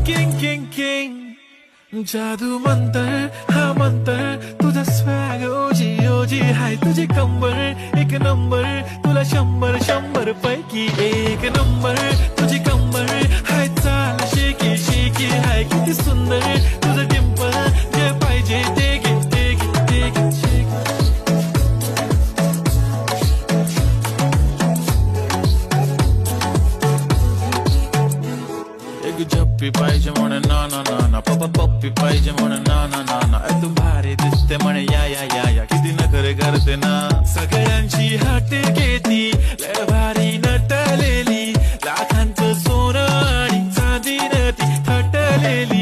king king king जादू मंतर हा मंतर तुझा स्वॅग ओजी ओजी हाय तुझी कंबर एक नंबर तुला 100 पैकी एक नंबर तुझी कंबर हाय चाल शेकी शेकी हाय किती सुंदर तुझं डिंपल जे पाहिजे ते घे ते घे ते घे शेकी एक झप्पी पाहिजे म्हणे ना ना ना ना पप्पा पप्पी पाहिजे म्हणे ना ना ना ना तू भारी दिसते म्हणे या या या या किती नखरे करते ना सगळ्यांची हाट घेती लय भारी नटलेली लाखांचं सोनं आणि चांदी ती हटलेली